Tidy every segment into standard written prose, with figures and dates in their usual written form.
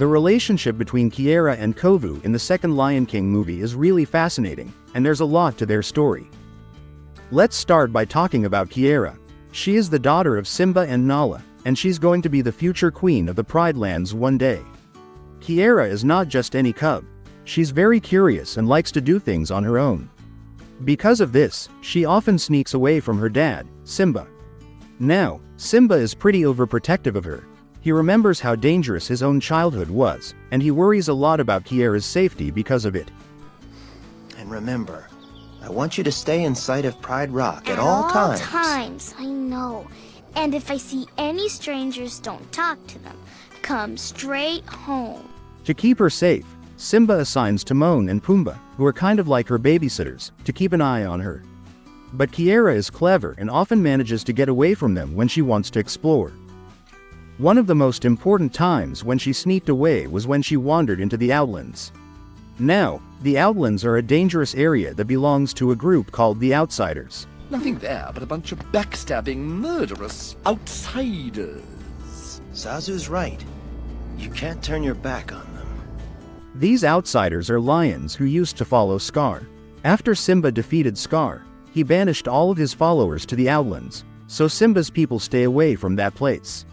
The relationship between Kiara and Kovu in the second Lion King movie is really fascinating, and there's a lot to their story. Let's start by talking about Kiara. She is the daughter of Simba and Nala, and she's going to be the future queen of the Pride Lands one day. Kiara is not just any cub. She's very curious and likes to do things on her own. Because of this, she often sneaks away from her dad, Simba. Now, Simba is pretty overprotective of her. He remembers how dangerous his own childhood was, and he worries a lot about Kiara's safety because of it. And remember, I want you to stay in sight of Pride Rock at all times. At all times, I know. And if I see any strangers, don't talk to them. Come straight home. To keep her safe, Simba assigns Timon and Pumbaa, who are kind of like her babysitters, to keep an eye on her. But Kiara is clever and often manages to get away from them when she wants to explore. One of the most important times when she sneaked away was when she wandered into the Outlands. Now, the Outlands are a dangerous area that belongs to a group called the Outsiders. Nothing there but a bunch of backstabbing, murderous outsiders. Zazu's right. You can't turn your back on them. These outsiders are lions who used to follow Scar. After Simba defeated Scar, he banished all of his followers to the Outlands, so Simba's people stay away from that place.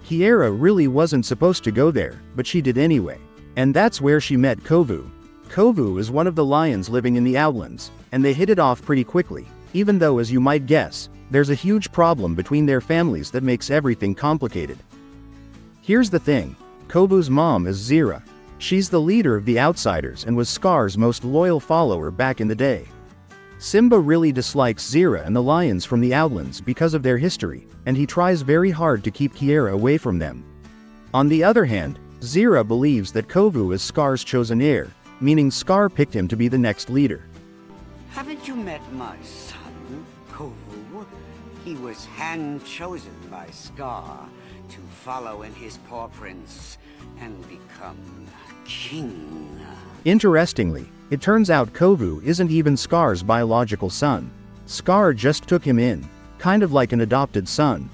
Kiara really wasn't supposed to go there, but she did anyway. And that's where she met Kovu. Kovu is one of the lions living in the Outlands, and they hit it off pretty quickly, even though, as you might guess, there's a huge problem between their families that makes everything complicated. Here's the thing, Kovu's mom is Zira. She's the leader of the Outsiders and was Scar's most loyal follower back in the day. Simba really dislikes Zira and the lions from the Outlands because of their history, and he tries very hard to keep Kiara away from them. On the other hand, Zira believes that Kovu is Scar's chosen heir, meaning Scar picked him to be the next leader. Haven't you met my son, Kovu? He was hand-chosen by Scar to follow in his paw prints and become king. Interestingly, it turns out Kovu isn't even Scar's biological son. Scar just took him in, kind of like an adopted son.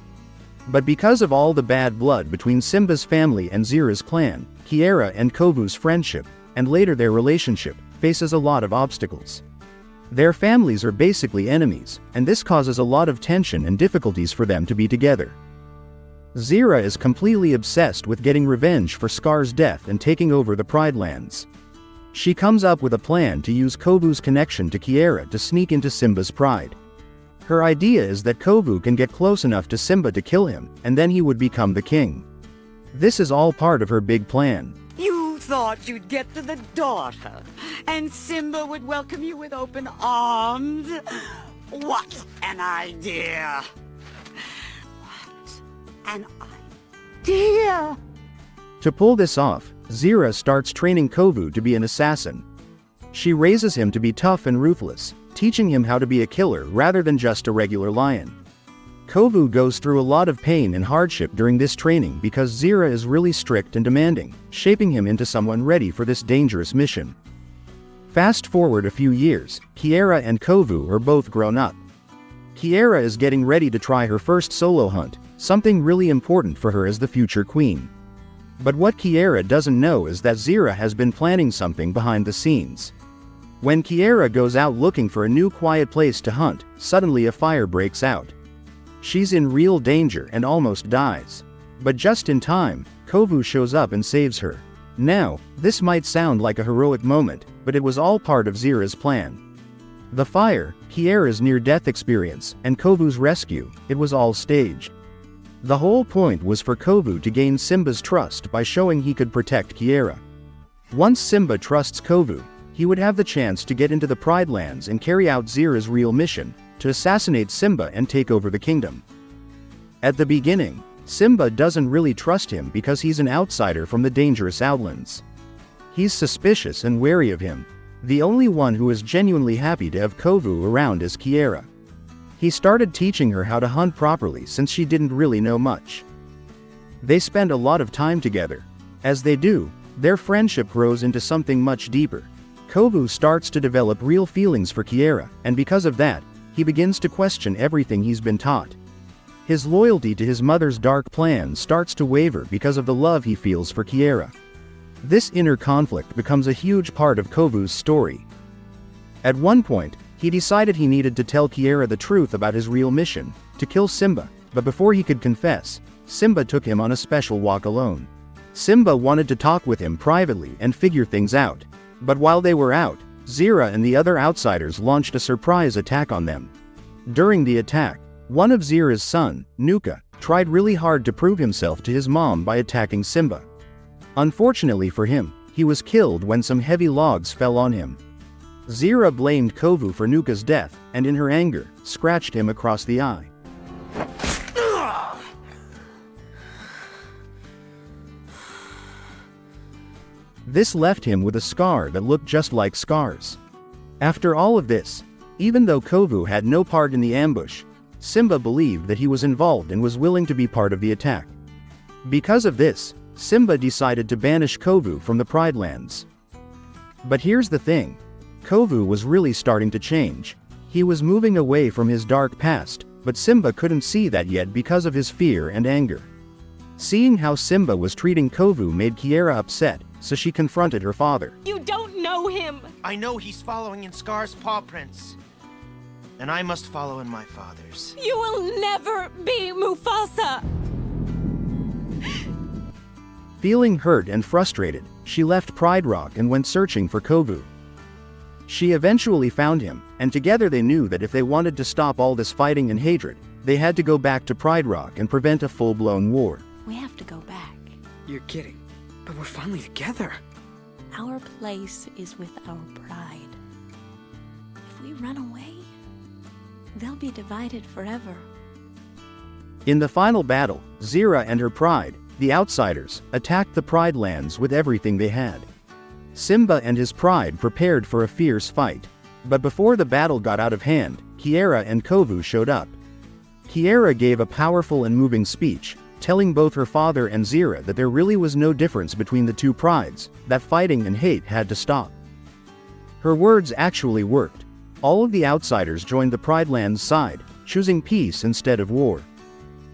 But because of all the bad blood between Simba's family and Zira's clan, Kiara and Kovu's friendship, and later their relationship, faces a lot of obstacles. Their families are basically enemies, and this causes a lot of tension and difficulties for them to be together. Zira is completely obsessed with getting revenge for Scar's death and taking over the Pride Lands. She comes up with a plan to use Kovu's connection to Kiara to sneak into Simba's pride. Her idea is that Kovu can get close enough to Simba to kill him, and then he would become the king. This is all part of her big plan. You thought you'd get to the daughter, and Simba would welcome you with open arms? What an idea! What an idea! To pull this off, Zira starts training Kovu to be an assassin. She raises him to be tough and ruthless, teaching him how to be a killer rather than just a regular lion. Kovu goes through a lot of pain and hardship during this training because Zira is really strict and demanding, shaping him into someone ready for this dangerous mission. Fast forward a few years, Kiara and Kovu are both grown up. Kiara is getting ready to try her first solo hunt, something really important for her as the future queen. But what Kiara doesn't know is that Zira has been planning something behind the scenes. When Kiara goes out looking for a new quiet place to hunt, suddenly a fire breaks out. She's in real danger and almost dies. But just in time, Kovu shows up and saves her. Now, this might sound like a heroic moment, but it was all part of Zira's plan. The fire, Kiara's near-death experience, and Kovu's rescue, it was all staged. The whole point was for Kovu to gain Simba's trust by showing he could protect Kiara. Once Simba trusts Kovu, he would have the chance to get into the Pride Lands and carry out Zira's real mission, to assassinate Simba and take over the kingdom. At the beginning, Simba doesn't really trust him because he's an outsider from the dangerous Outlands. He's suspicious and wary of him. The only one who is genuinely happy to have Kovu around is Kiara. He started teaching her how to hunt properly since she didn't really know much. They spend a lot of time together. As they do, their friendship grows into something much deeper. Kovu starts to develop real feelings for Kiara, and because of that, he begins to question everything he's been taught. His loyalty to his mother's dark plan starts to waver because of the love he feels for Kiara. This inner conflict becomes a huge part of Kovu's story. At one point, he decided he needed to tell Kiara the truth about his real mission, to kill Simba, but before he could confess, Simba took him on a special walk alone. Simba wanted to talk with him privately and figure things out. But while they were out, Zira and the other outsiders launched a surprise attack on them. During the attack, one of Zira's son, Nuka, tried really hard to prove himself to his mom by attacking Simba. Unfortunately for him, he was killed when some heavy logs fell on him. Zira blamed Kovu for Nuka's death, and in her anger, scratched him across the eye. This left him with a scar that looked just like scars. After all of this, even though Kovu had no part in the ambush, Simba believed that he was involved and was willing to be part of the attack. Because of this, Simba decided to banish Kovu from the Pride Lands. But here's the thing. Kovu was really starting to change. He was moving away from his dark past, but Simba couldn't see that yet because of his fear and anger. Seeing how Simba was treating Kovu made Kiara upset, so she confronted her father. You don't know him! I know he's following in Scar's paw prints. And I must follow in my father's. You will never be Mufasa! Feeling hurt and frustrated, she left Pride Rock and went searching for Kovu. She eventually found him, and together they knew that if they wanted to stop all this fighting and hatred, they had to go back to Pride Rock and prevent a full-blown war. We have to go back. You're kidding. But we're finally together. Our place is with our pride. If we run away, they'll be divided forever. In the final battle, Zira and her pride, the outsiders, attacked the Pride Lands with everything they had. Simba and his pride prepared for a fierce fight. But before the battle got out of hand, Kiara and Kovu showed up. Kiara gave a powerful and moving speech, telling both her father and Zira that there really was no difference between the two prides, that fighting and hate had to stop. Her words actually worked. All of the outsiders joined the Pride Lands side, choosing peace instead of war.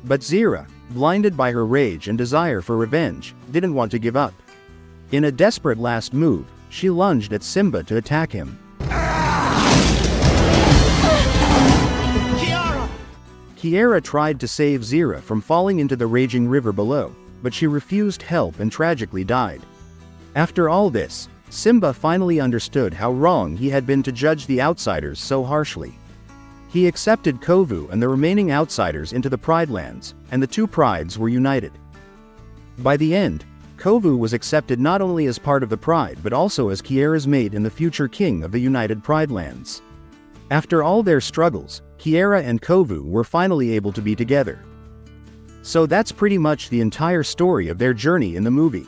But Zira, blinded by her rage and desire for revenge, didn't want to give up. In a desperate last move, she lunged at Simba to attack him. Kiara tried to save Zira from falling into the raging river below, but she refused help and tragically died. After all this, Simba finally understood how wrong he had been to judge the outsiders so harshly. He accepted Kovu and the remaining outsiders into the Pride Lands, and the two prides were united. By the end, Kovu was accepted not only as part of the Pride but also as Kiara's mate and the future king of the United Pride Lands. After all their struggles, Kiara and Kovu were finally able to be together. So that's pretty much the entire story of their journey in the movie.